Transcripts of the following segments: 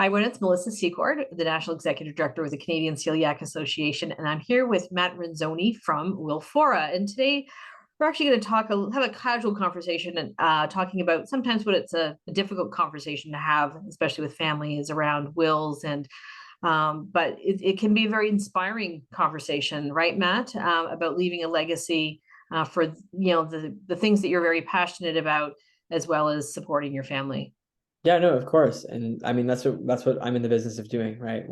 Hi, everyone. It's Melissa Secord, the National Executive Director with the Canadian Celiac Association, and I'm here with Matt Renzoni from Willfora. And today we're actually going to have a casual conversation and talking about sometimes what it's a difficult conversation to have, especially with family, is around wills but it can be a very inspiring conversation, right, Matt? About leaving a legacy for the things that you're very passionate about, as well as supporting your family. Yeah, no, of course. And I mean, that's what I'm in the business of doing, right?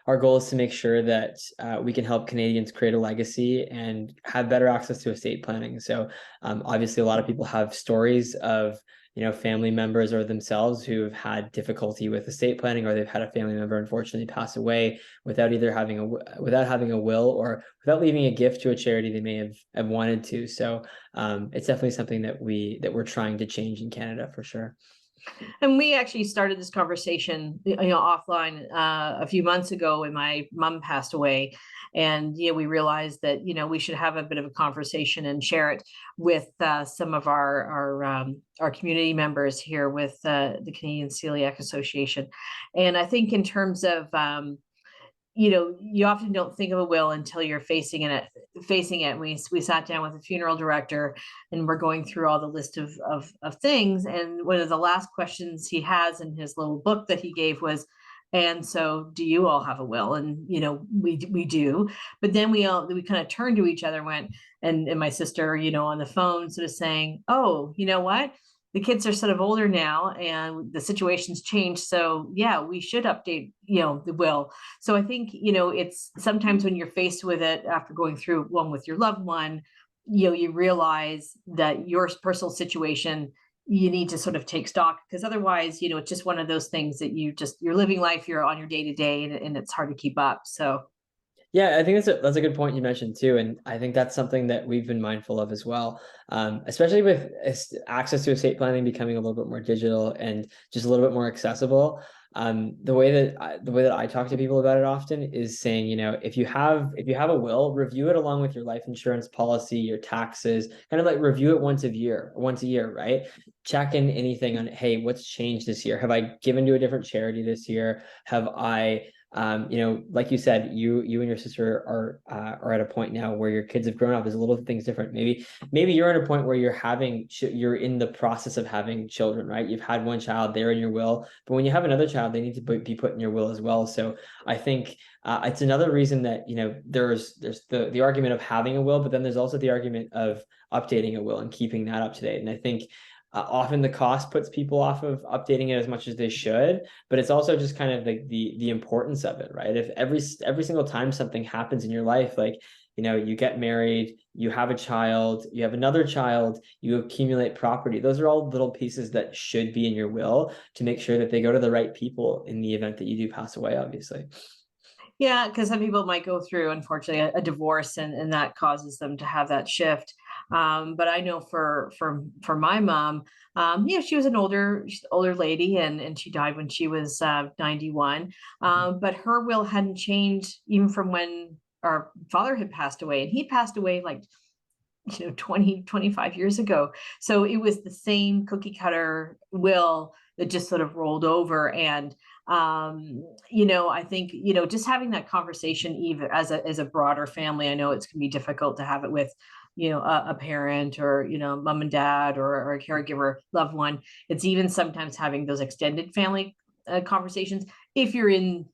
Our goal is to make sure that we can help Canadians create a legacy and have better access to estate planning. So obviously a lot of people have stories of, family members or themselves who have had difficulty with estate planning, or they've had a family member unfortunately pass away without either without having a will or without leaving a gift to a charity they may have wanted to. So it's definitely something that we're trying to change in Canada for sure. And we actually started this conversation, offline a few months ago when my mom passed away. And, we realized that, we should have a bit of a conversation and share it with some of our community members here with the Canadian Celiac Association. And I think in terms of, you often don't think of a will until you're facing it. We sat down with a funeral director, and we're going through all the list of things. And one of the last questions he has in his little book that he gave was, "And so, do you all have a will?" And we do. But then we kind of turned to each other, and went, and my sister, on the phone, sort of saying, "Oh, you know what? The kids are sort of older now and the situation's changed. So yeah, we should update, the will." So I think, it's sometimes when you're faced with it after going through one with your loved one, you realize that your personal situation, you need to sort of take stock, because otherwise, it's just one of those things that you're living life, you're on your day to day, and it's hard to keep up. So Yeah, I think that's a good point you mentioned too, and I think that's something that we've been mindful of as well, especially with access to estate planning becoming a little bit more digital and just a little bit more accessible. The way that I talk to people about it often is saying, if you have a will, review it along with your life insurance policy, your taxes, kind of like review it once a year, right? Check in anything on, hey, what's changed this year? Have I given to a different charity this year? Have I like you said, you and your sister are at a point now where your kids have grown up. There's a little things different. Maybe you're at a point where you're in the process of having children, right? You've had one child, they're in your will, but when you have another child, they need to be put in your will as well. So I think it's another reason that there's the argument of having a will, but then there's also the argument of updating a will and keeping that up to date. And I think often the cost puts people off of updating it as much as they should, but it's also just kind of like the importance of it, right? If every single time something happens in your life, like you get married, you have a child, you have another child, you accumulate property, those are all little pieces that should be in your will to make sure that they go to the right people in the event that you do pass away, obviously. yeah, because some people might go through, unfortunately, a divorce, and that causes them to have that shift. But I know for my mom, she was she's an older lady, and she died when she was 91. But her will hadn't changed even from when our father had passed away, and he passed away like 25 years ago. So it was the same cookie cutter will that just sort of rolled over. And I think just having that conversation, even as a broader family, I know it's going to be difficult to have it with a parent, or mom and dad, or a caregiver loved one. It's even sometimes having those extended family conversations, if you're in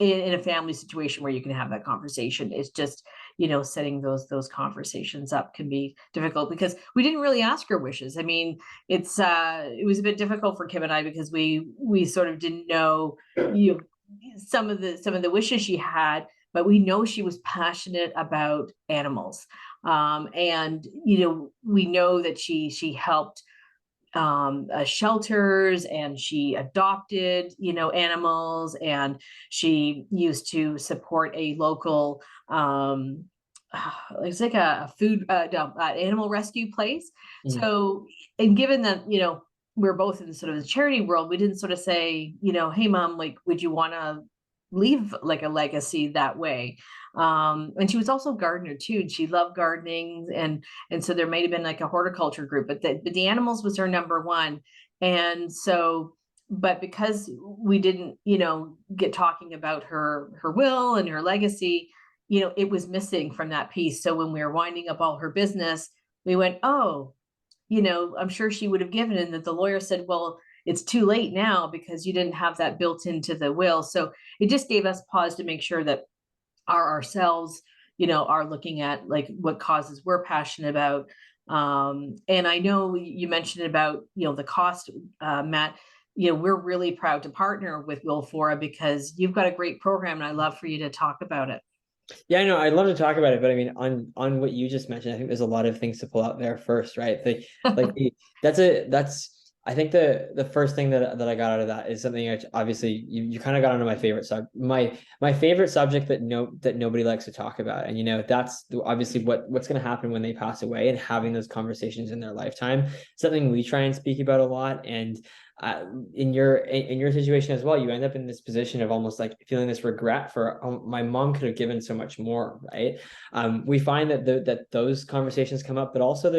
a family situation where you can have that conversation. It's just setting those conversations up can be difficult, because we didn't really ask her wishes. I mean, it was a bit difficult for Kim and I, because we sort of didn't know some of the wishes she had, but we know she was passionate about animals. And we know that she helped shelters, and she adopted animals, and she used to support a local it's like a food no, animal rescue place. Mm. So, and given that we're both in sort of the charity world, we didn't sort of say, "Hey mom, like, would you want to leave like a legacy that way?" And she was also a gardener too, and she loved gardening, and so there might have been like a horticulture group, but the animals was her number one. And so but because we didn't, get talking about her will and her legacy, it was missing from that piece. So when we were winding up all her business, we went, oh, I'm sure she would have given. And that the lawyer said, well, it's too late now because you didn't have that built into the will. So it just gave us pause to make sure that ourselves, are looking at like what causes we're passionate about. And I know you mentioned about, the cost, Matt. We're really proud to partner with Willfora because you've got a great program, and I'd love for you to talk about it. Yeah, no, I'd love to talk about it, but I mean, on what you just mentioned, I think there's a lot of things to pull out there first, right? That's I think the first thing that I got out of that is something which obviously you kind of got onto my favorite my favorite subject that nobody likes to talk about, and that's obviously what's going to happen when they pass away, and having those conversations in their lifetime, something we try and speak about a lot. And in your situation as well, you end up in this position of almost like feeling this regret for, oh, my mom could have given so much more, right? We find that those conversations come up, but also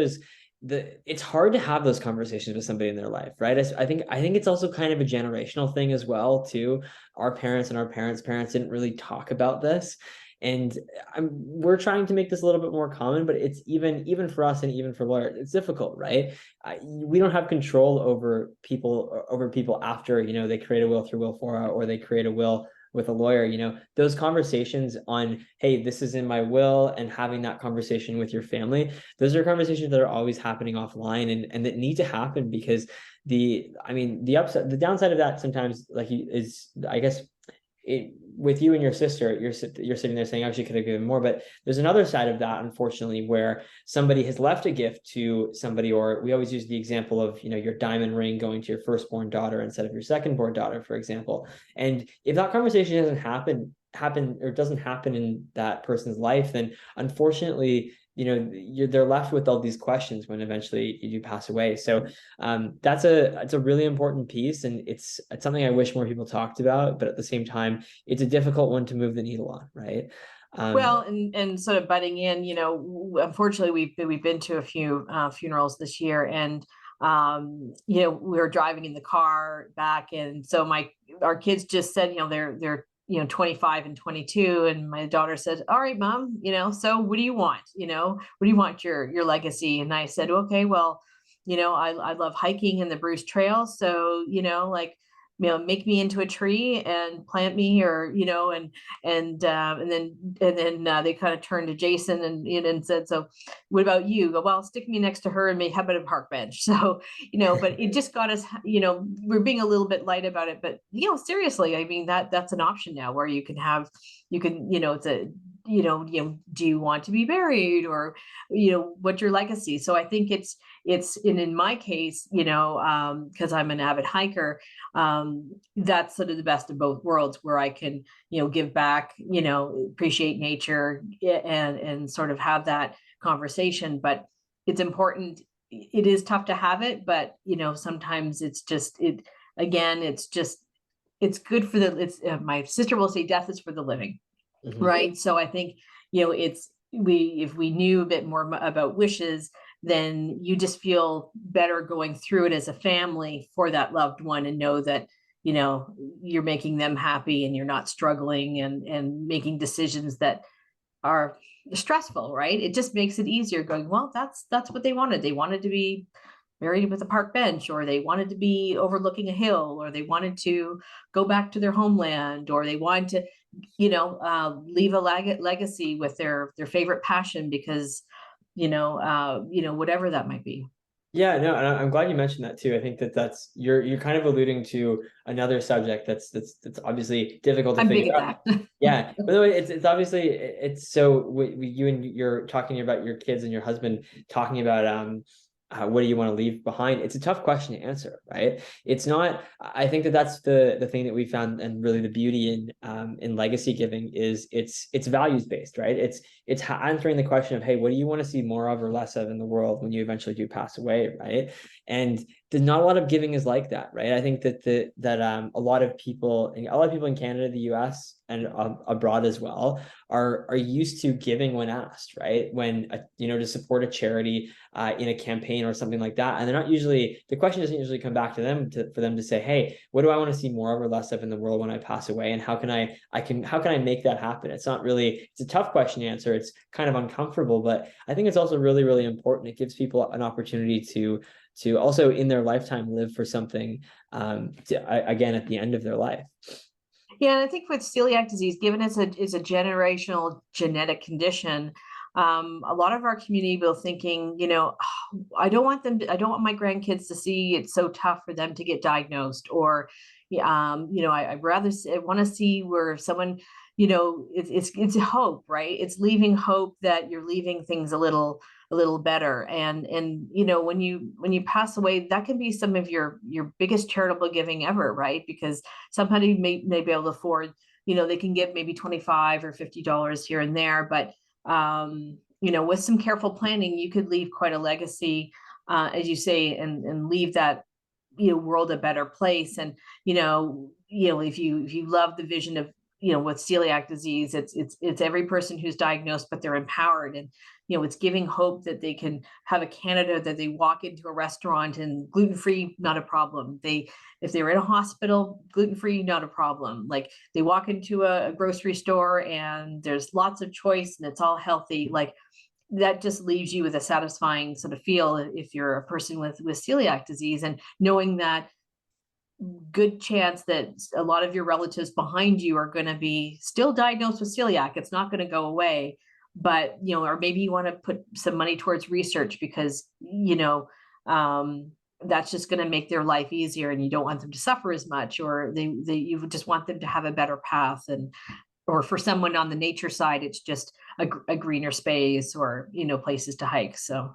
it's hard to have those conversations with somebody in their life, right? I think it's also kind of a generational thing as well too. Our parents and our parents' parents didn't really talk about this. And we're trying to make this a little bit more common, but it's even for us, and even for lawyers, it's difficult, right? We don't have control over people after, they create a will through Willfora, or they create a will with a lawyer. Those conversations on, hey, this is in my will, and having that conversation with your family, those are conversations that are always happening offline, and that need to happen, because the downside of that sometimes, like, is, I guess, with you and your sister, you're sitting there saying, actually could have given more, but there's another side of that, unfortunately, where somebody has left a gift to somebody, or we always use the example of, your diamond ring going to your firstborn daughter instead of your secondborn daughter, for example. And if that conversation doesn't happen or doesn't happen in that person's life, then unfortunately, they're left with all these questions when eventually you do pass away. So it's a really important piece, and it's something I wish more people talked about, but at the same time, it's a difficult one to move the needle on, right? Well, and sort of butting in, unfortunately, we've been to a few funerals this year, and we were driving in the car back, and so our kids just said, they're 25 and 22, and my daughter said, all right, mom, so what do you want? What do you want your legacy? And I said, okay, well, I love hiking in the Bruce Trail, so like, make me into a tree and plant me, or and then they kind of turned to Jason and said, so what about you? Go, well, stick me next to her, and maybe have a park bench. So but it just got us, we're being a little bit light about it, but seriously, I mean, that's an option now, where you can it's a do you want to be buried, or what's your legacy? So I think it's in my case, because I'm an avid hiker, that's sort of the best of both worlds, where I can give back, appreciate nature, and sort of have that conversation. But it's important. It is tough to have it, but sometimes it's just it's good for my sister will say, death is for the living. Mm-hmm. Right. So I think, if we knew a bit more about wishes, then you just feel better going through it as a family for that loved one, and know that, you're making them happy, and you're not struggling and making decisions that are stressful, right? It just makes it easier going, well, that's what they wanted. They wanted to be buried with a park bench, or they wanted to be overlooking a hill, or they wanted to go back to their homeland, or they wanted to, leave a legacy with their favorite passion, because, whatever that might be. Yeah, no, and I'm glad you mentioned that too. I think that's you're kind of alluding to another subject that's obviously difficult to figure out. Yeah, by the way, it's obviously it's so you and you're talking about your kids and your husband talking about what do you want to leave behind? It's a tough question to answer, right? It's not. I think that's the thing that we found, and really the beauty in legacy giving is it's values based, right? It's answering the question of, hey, what do you want to see more of or less of in the world when you eventually do pass away, right? And there's not a lot of giving is like that, right? I think that a lot of people in Canada, the US, and abroad as well are used to giving when asked, right? When to support a charity in a campaign or something like that, and they're not usually, the question doesn't usually come back to them for them to say, hey, what do I want to see more of or less of in the world when I pass away, and how can I make that happen? It's not really, it's a tough question to answer. It's kind of uncomfortable, but I think it's also really, really important. It gives people an opportunity to also in their lifetime live for something again at the end of their life. Yeah, and I think with celiac disease, given it's a generational genetic condition, a lot of our community will thinking, "Oh, I don't want my grandkids to see it's so tough for them to get diagnosed," or, I'd rather want to see where someone, it's hope, right? It's leaving hope that you're leaving things a little better. And when you pass away, that can be some of your biggest charitable giving ever, right? Because somebody may be able to afford, they can give maybe $25 or $50 here and there, but with some careful planning, you could leave quite a legacy, as you say, and leave that world a better place. And if you love the vision of, with celiac disease, it's every person who's diagnosed, but they're empowered, and it's giving hope that they can have a Canada that they walk into a restaurant and gluten-free, not a problem. If they were in a hospital, gluten-free, not a problem. Like they walk into a grocery store and there's lots of choice and it's all healthy. Like that just leaves you with a satisfying sort of feel if you're a person with celiac disease, and knowing that good chance that a lot of your relatives behind you are going to be still diagnosed with celiac. It's not going to go away, but or maybe you want to put some money towards research because that's just going to make their life easier, and you don't want them to suffer as much, or you just want them to have a better path. And or for someone on the nature side, it's just a greener space, or places to hike. So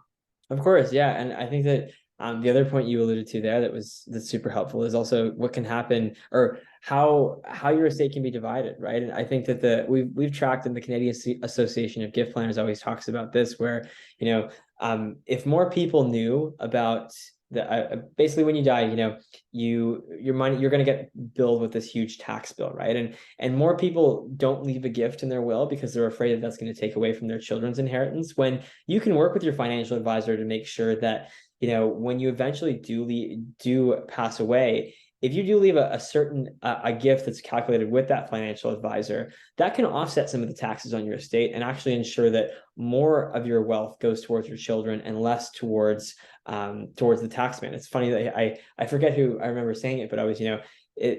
Of course, yeah, and I think that the other point you alluded to there that's super helpful is also what can happen, or how your estate can be divided, right? And I think that we've tracked, in the Canadian Association of Gift Planners always talks about this, where if more people knew about basically when you die, your money, you're going to get billed with this huge tax bill, right? And more people don't leave a gift in their will because they're afraid that that's going to take away from their children's inheritance, when you can work with your financial advisor to make sure that when you eventually do pass away, if you do leave a certain gift that's calculated with that financial advisor, that can offset some of the taxes on your estate and actually ensure that more of your wealth goes towards your children and less towards the tax man. It's funny that I forget who I remember saying it, but I was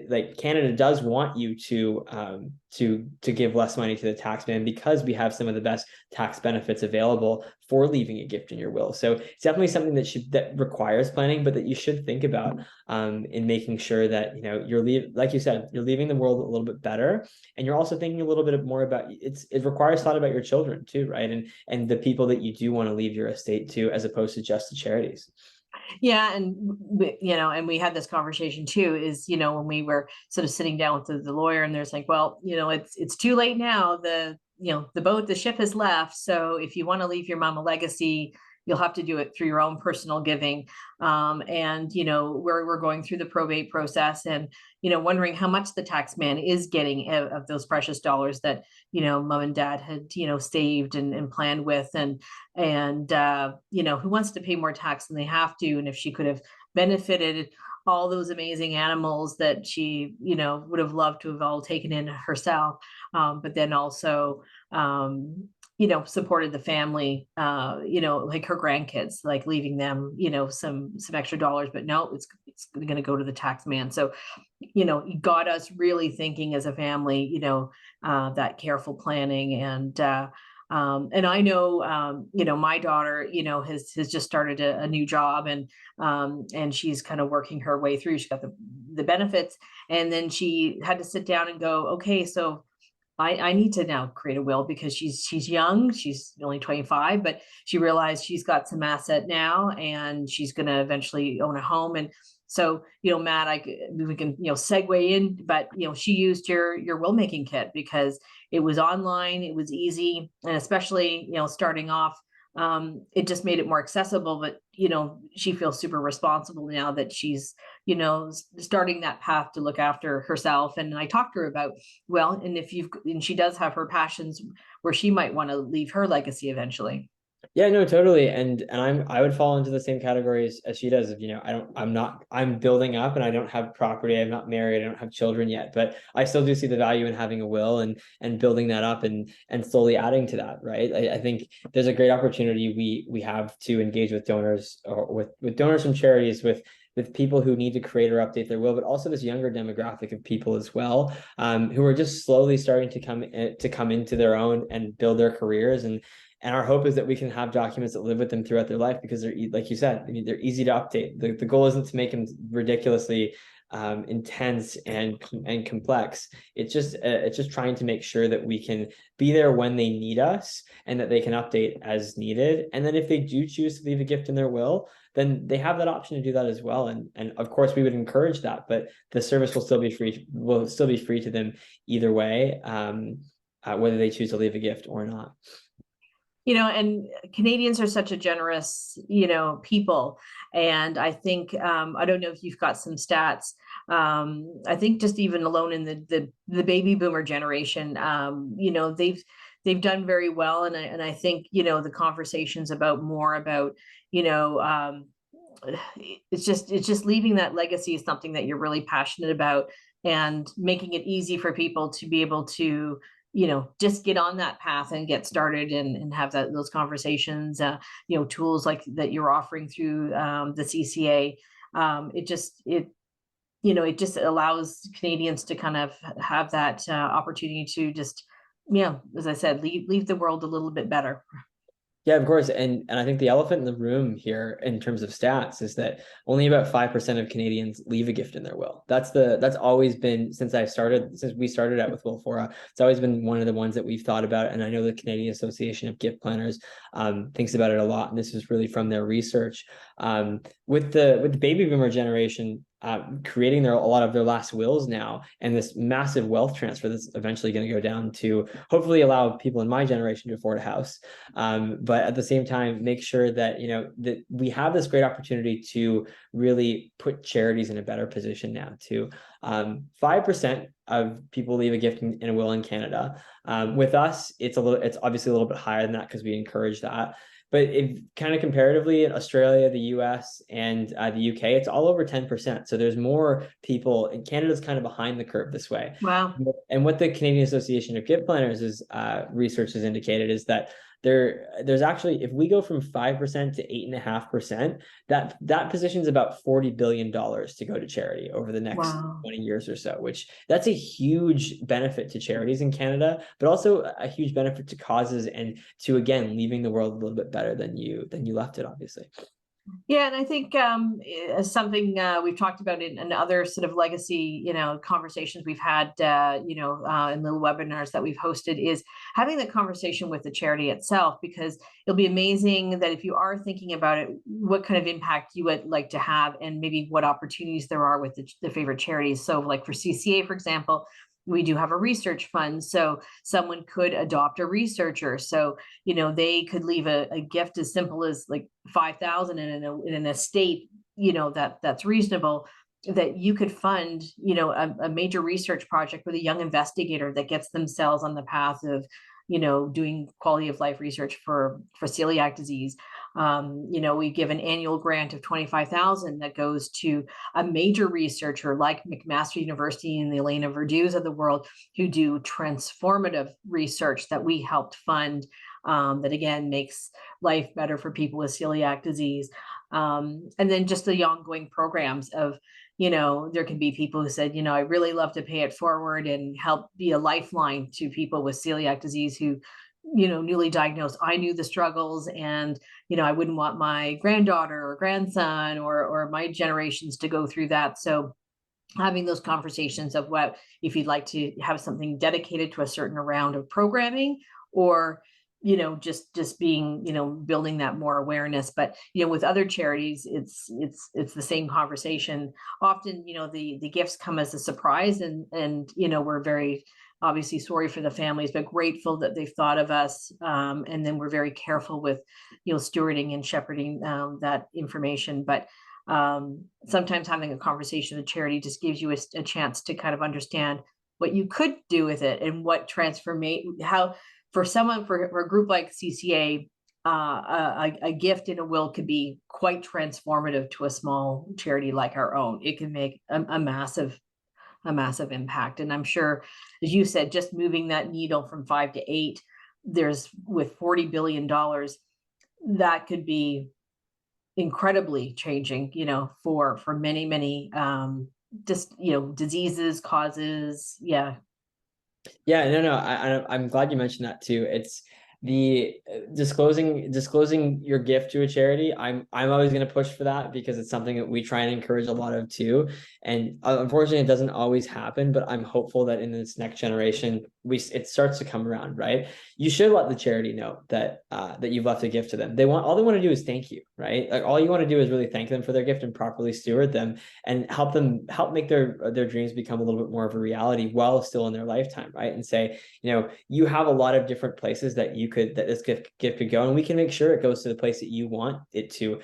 like Canada does want you to give less money to the tax man because we have some of the best tax benefits available for leaving a gift in your will. So it's definitely something that requires planning, but that you should think about in making sure that like you said, you're leaving the world a little bit better, and you're also thinking a little bit more about it requires thought about your children too, right? And the people that you do want to leave your estate to, as opposed to just the charities. yeah, and and we had this conversation too, is when we were sort of sitting down with the lawyer, and there's like, well, it's too late now. The ship has left. So if you want to leave your mom a legacy, you'll have to do it through your own personal giving. And we're going through the probate process, and wondering how much the tax man is getting of those precious dollars that mom and dad had saved and planned with, and who wants to pay more tax than they have to. And if she could have benefited all those amazing animals that she would have loved to have all taken in herself, but then also supported the family, like her grandkids, like leaving them, some extra dollars, but no, it's going to go to the tax man. So, it got us really thinking as a family, that careful planning. And I know, my daughter, has just started a new job, and she's kind of working her way through. She got the benefits, and then she had to sit down and go, okay, so I need to now create a will, because she's young. She's only 25, but she realized she's got some asset now, and she's going to eventually own a home. And so, Matt, we can, segue in, but, she used your will making kit because it was online, it was easy. And especially, starting off, it just made it more accessible. But, she feels super responsible now that she's, starting that path to look after herself. And I talked to her about, well, and she does have her passions where she might want to leave her legacy eventually. Yeah, no, totally. And I would fall into the same categories as she does. Of, I'm building up and I don't have property. I'm not married. I don't have children yet, but I still do see the value in having a will and building that up and slowly adding to that. Right. I think there's a great opportunity we have to engage with donors, or with donors from charities, with people who need to create or update their will, but also this younger demographic of people as well, who are just slowly starting to come into their own and build their careers. And our hope is that we can have documents that live with them throughout their life, because they're, like you said, I mean, they're easy to update. The goal isn't to make them ridiculously intense and complex. It's just trying to make sure that we can be there when they need us, and that they can update as needed. And then if they do choose to leave a gift in their will, then they have that option to do that as well. And of course we would encourage that, but the service will still be free to them either way, whether they choose to leave a gift or not. And Canadians are such a generous, people. And I think, I don't know if you've got some stats. I think just even alone in the baby boomer generation, they've done very well. And I think, the conversations about more about, it's just leaving that legacy is something that you're really passionate about, and making it easy for people to be able to, just get on that path and get started, and have those conversations, tools like that you're offering through the CCA. It just allows Canadians to kind of have that opportunity to just, as I said, leave the world a little bit better. Yeah, of course. And I think the elephant in the room here in terms of stats is that only about 5% of Canadians leave a gift in their will. That's always been, since we started out with Willfora, it's always been one of the ones that we've thought about. And I know the Canadian Association of Gift Planners thinks about it a lot. And this is really from their research. With the baby boomer generation, creating a lot of their last wills now, and this massive wealth transfer that's eventually going to go down to hopefully allow people in my generation to afford a house, but at the same time make sure that that we have this great opportunity to really put charities in a better position now too. 5% of people leave a gift in a will in Canada. With us, it's obviously a little bit higher than that, because we encourage that. But if kind of comparatively, in Australia, the US, and the UK, it's all over 10%. So there's more people, and Canada's kind of behind the curve this way. Wow. And what the Canadian Association of Gift Planners research has indicated is that there's actually, if we go from 5% to 8.5%, that positions about $40 billion to go to charity over the next 20 years or so, which that's a huge benefit to charities in Canada, but also a huge benefit to causes, and to, again, leaving the world a little bit better than you left it, obviously. Yeah, and I think something we've talked about in other sort of legacy, conversations we've had, in the webinars that we've hosted, is having the conversation with the charity itself, because it'll be amazing that if you are thinking about it, what kind of impact you would like to have, and maybe what opportunities there are with the favorite charities. So, like for CCA, for example, we do have a research fund, so someone could adopt a researcher. So, they could leave a gift as simple as like 5,000 in an estate, that's reasonable, that you could fund, a major research project with a young investigator that gets themselves on the path of, doing quality of life research for celiac disease. We give an annual grant of 25,000 that goes to a major researcher like McMaster University and the Elena Verdue's of the world, who do transformative research that we helped fund, that again makes life better for people with celiac disease. And then just the ongoing programs of, there can be people who said, I really love to pay it forward and help be a lifeline to people with celiac disease who, newly diagnosed. I knew the struggles, and, I wouldn't want my granddaughter or grandson or my generations to go through that. So having those conversations of what, if you'd like to have something dedicated to a certain round of programming, or just being, building that more awareness. But, with other charities, it's the same conversation. Often, the gifts come as a surprise, and, we're very obviously sorry for the families, but grateful that they've thought of us. And then we're very careful with, stewarding and shepherding that information. But sometimes having a conversation with charity just gives you a chance to kind of understand what you could do with it and what how for a group like CCA, a gift in a will could be quite transformative to a small charity like our own. It can make a massive impact. And I'm sure, as you said, just moving that needle from 5 to 8, there's with $40 billion, that could be incredibly changing, for many, diseases, causes. Yeah. Yeah, no, I'm glad you mentioned that too. It's the disclosing your gift to a charity. I'm always going to push for that because it's something that we try and encourage a lot of too. And unfortunately, it doesn't always happen. But I'm hopeful that in this next generation, it starts to come around. Right? You should let the charity know that that you've left a gift to them. All they want to do is thank you. Right? Like all you want to do is really thank them for their gift and properly steward them and help make their dreams become a little bit more of a reality while still in their lifetime. Right? And say, you have a lot of different places that this gift could go, and we can make sure it goes to the place that you want it to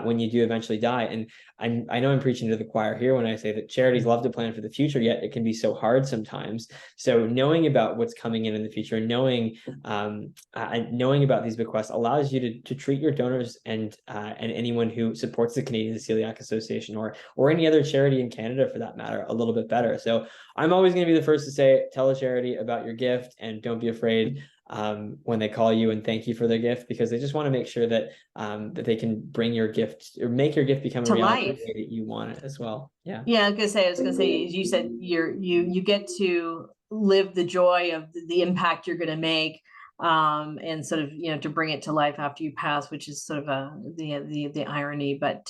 when you do eventually die. And I know I'm preaching to the choir here when I say that charities love to plan for the future, yet it can be so hard sometimes. So knowing about what's coming in the future, and knowing about these bequests allows you to treat your donors and anyone who supports the Canadian Celiac Association or any other charity in Canada for that matter a little bit better. So I'm always going to be the first to say, tell a charity about your gift and don't be afraid when they call you and thank you for their gift, because they just want to make sure that that they can bring your gift or make your gift become a To reality life. the way that you want it as well. Yeah. Yeah, I was gonna say, as you said, you get to live the joy of the impact you're gonna make, and sort of, to bring it to life after you pass, which is sort of the irony. But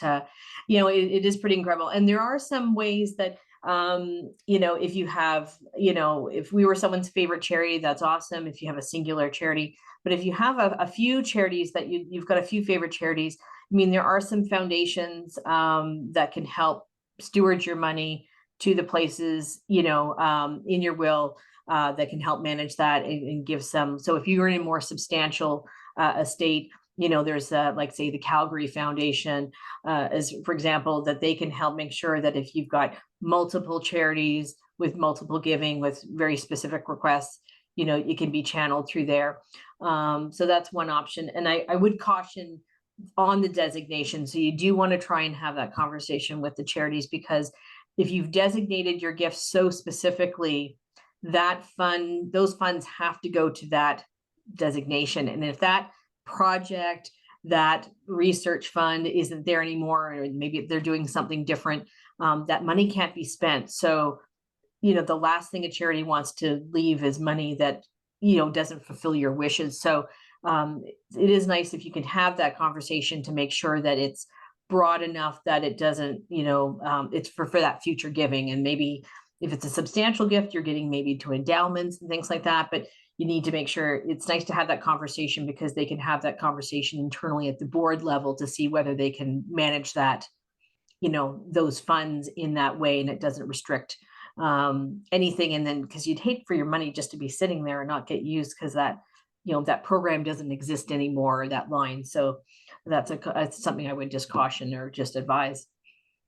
it is pretty incredible. And there are some ways that if you have, if we were someone's favorite charity, that's awesome if you have a singular charity. But if you have a few charities that you've got a few favorite charities, I mean, there are some foundations that can help steward your money to the places, in your will, that can help manage that and give some. So if you're in a more substantial estate, there's like say the Calgary Foundation, as for example, that they can help make sure that if you've got multiple charities with multiple giving with very specific requests, it can be channeled through there. So that's one option. And I would caution on the designation. So you do want to try and have that conversation with the charities, because if you've designated your gift so specifically, those funds have to go to that designation. And if that project, that research fund isn't there anymore, or maybe they're doing something different, that money can't be spent. So, the last thing a charity wants to leave is money that, doesn't fulfill your wishes. So it is nice if you can have that conversation to make sure that it's broad enough that it doesn't, it's for that future giving. And maybe if it's a substantial gift, you're getting maybe to endowments and things like that. But you need to make sure it's nice to have that conversation, because they can have that conversation internally at the board level to see whether they can manage that, those funds in that way, and it doesn't restrict anything. And then, because you'd hate for your money just to be sitting there and not get used, because that program doesn't exist anymore, that line. So that's something I would just caution or just advise.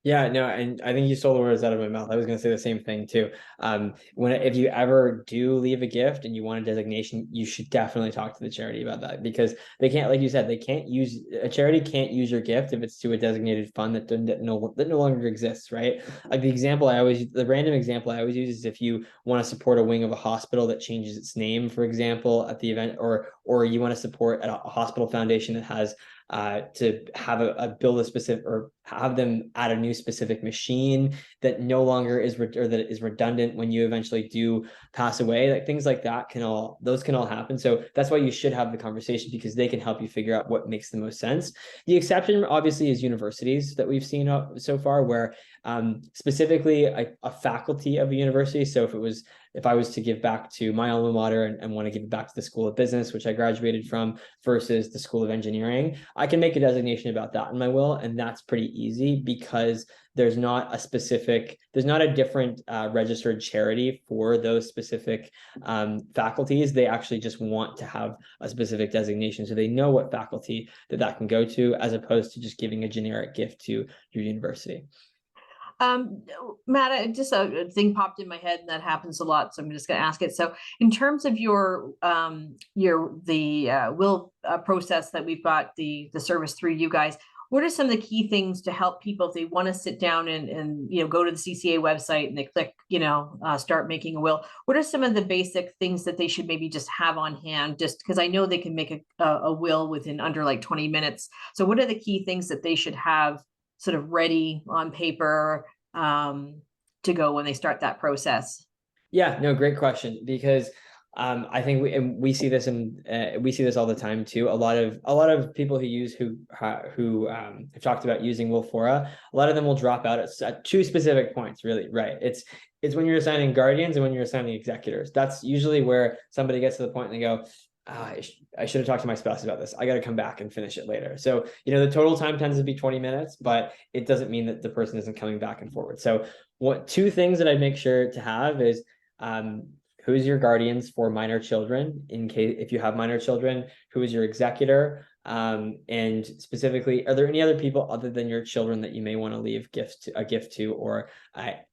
Yeah, no, and I think you stole the words out of my mouth. I was going to say the same thing too. If you ever do leave a gift and you want a designation, you should definitely talk to the charity about that, because they can't, like you said, a charity can't use your gift if it's to a designated fund that no longer exists, right? Like the random example I always use is if you want to support a wing of a hospital that changes its name, for example, at the event, or you want to support a hospital foundation that has to have build a specific, or have them add a new specific machine that no longer is or that is redundant when you eventually do pass away. Like things like that can all happen. So that's why you should have the conversation, because they can help you figure out what makes the most sense. The exception obviously is universities that we've seen so far, where specifically a faculty of a university. So if I was to give back to my alma mater and want to give it back to the School of Business, which I graduated from, versus the School of Engineering, I can make a designation about that in my will. And that's pretty easy, because there's not a different registered charity for those specific faculties. They actually just want to have a specific designation, so they know what faculty that can go to, as opposed to just giving a generic gift to your university. Matt, just a thing popped in my head, and that happens a lot, so I'm just going to ask it. So, in terms of your will process that we've got the service through you guys, what are some of the key things to help people if they want to sit down and go to the CCA website and they click start making a will? What are some of the basic things that they should maybe just have on hand? Just because I know they can make a will within under like 20 minutes. So, what are the key things that they should have sort of ready on paper to go when they start that process? Yeah, no, great question, because I think we see this all the time too. A lot of people who have talked about using Willfora, a lot of them will drop out at two specific points, really, right? It's when you're assigning guardians and when you're assigning executors. That's usually where somebody gets to the point and they go, I should have talked to my spouse about this. I got to come back and finish it later. So, the total time tends to be 20 minutes, but it doesn't mean that the person isn't coming back and forward. So two things that I make sure to have is, who's your guardians for minor children, in case if you have minor children, who is your executor, and specifically, are there any other people other than your children that you may want to leave a gift to, or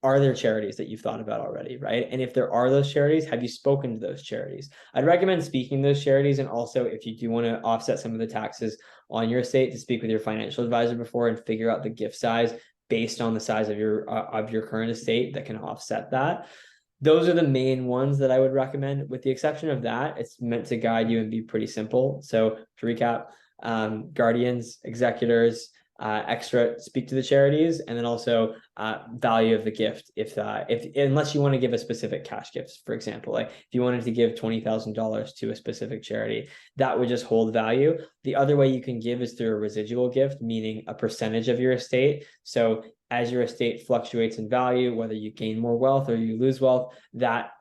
are there charities that you've thought about already, right? And if there are those charities, have you spoken to those charities? I'd recommend speaking to those charities, and also if you do want to offset some of the taxes on your estate, to speak with your financial advisor before and figure out the gift size based on the size of your current estate that can offset that. Those are the main ones that I would recommend. With the exception of that, it's meant to guide you and be pretty simple. So to recap, guardians, executors, extra, speak to the charities, and then also value of the gift. If unless you want to give a specific cash gift, for example, like if you wanted to give $20,000 to a specific charity, that would just hold value. The other way you can give is through a residual gift, meaning a percentage of your estate. So as your estate fluctuates in value, whether you gain more wealth or you lose wealth, that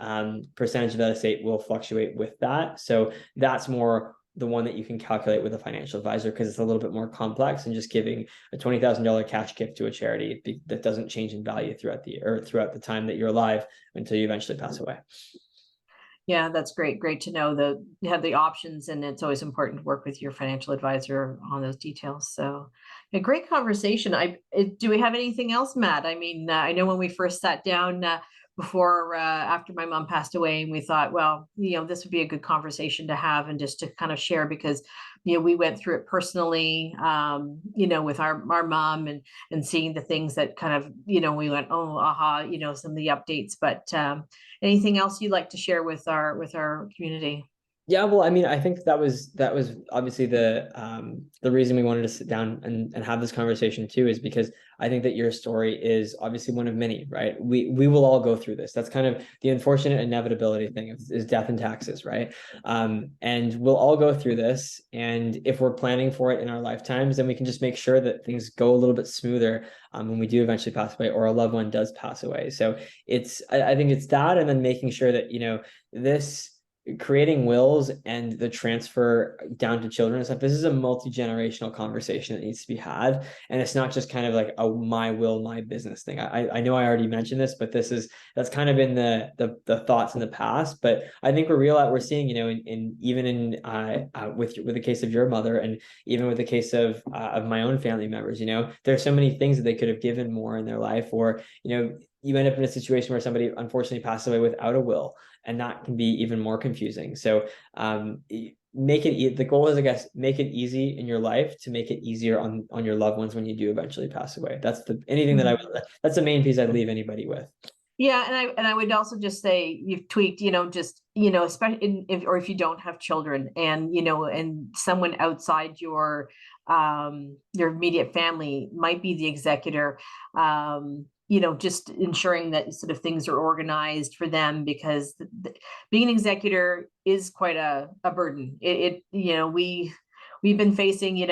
percentage of that estate will fluctuate with that. So that's more the one that you can calculate with a financial advisor, because it's a little bit more complex than just giving a $20,000 cash gift to a charity that doesn't change in value throughout the time that you're alive until you eventually pass away. Yeah, that's great. Great to know that you have the options, and it's always important to work with your financial advisor on those details. So, a great conversation. Do we have anything else, Matt? I mean, I know when we first sat down after my mom passed away, and we thought, well, this would be a good conversation to have and just to kind of share, because we went through it personally, with our mom, and seeing the things that kind of we went, oh, aha, some of the updates. But anything else you'd like to share with our community? Yeah, well, I mean, I think that was obviously the reason we wanted to sit down and have this conversation too, is because I think that your story is obviously one of many, right? We will all go through this. That's kind of the unfortunate inevitability thing is death and taxes, right? And we'll all go through this, and if we're planning for it in our lifetimes, then we can just make sure that things go a little bit smoother when we do eventually pass away, or a loved one does pass away. So I think it's that, and then making sure that this, creating wills and the transfer down to children and stuff, this is a multi-generational conversation that needs to be had, and it's not just kind of like a my will, my business thing. I know I already mentioned this, but that's kind of been the thoughts in the past. But I think we're seeing with the case of your mother, and even with the case of my own family members, there's so many things that they could have given more in their life, or you end up in a situation where somebody unfortunately passed away without a will, and that can be even more confusing. So the goal is, I guess, make it easy in your life to make it easier on your loved ones when you do eventually pass away. That's the main piece I'd leave anybody with. Yeah, and I would also just say you've tweaked, especially if you don't have children, and and someone outside your immediate family might be the executor. Just ensuring that sort of things are organized for them, because being an executor is quite a burden. We've been facing,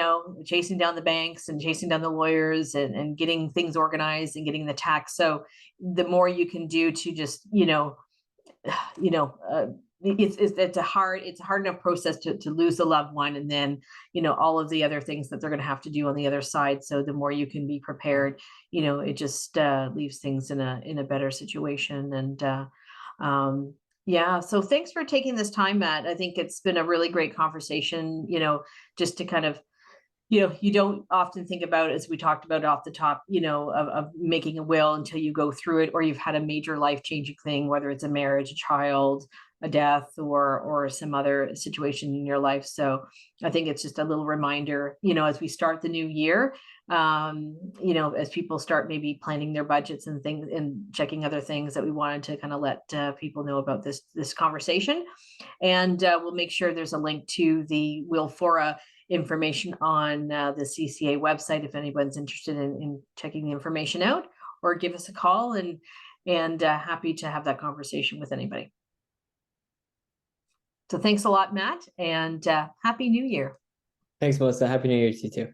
chasing down the banks and chasing down the lawyers, and getting things organized and getting the tax. So the more you can do to just, it's a hard enough process to lose a loved one, and then all of the other things that they're going to have to do on the other side. So the more you can be prepared, it just leaves things in a better situation. And yeah, so thanks for taking this time, Matt. I think it's been a really great conversation, just to kind of, you don't often think about, as we talked about off the top, of making a will until you go through it, or you've had a major life-changing thing, whether it's a marriage, a child, a death, or some other situation in your life. So I think it's just a little reminder, as we start the new year, as people start maybe planning their budgets and things and checking other things, that we wanted to kind of let people know about this conversation. And we'll make sure there's a link to the Willfora information on the CCA website if anyone's interested in checking the information out, or give us a call, and happy to have that conversation with anybody. So thanks a lot, Matt, and Happy New Year. Thanks, Melissa. Happy New Year to you too.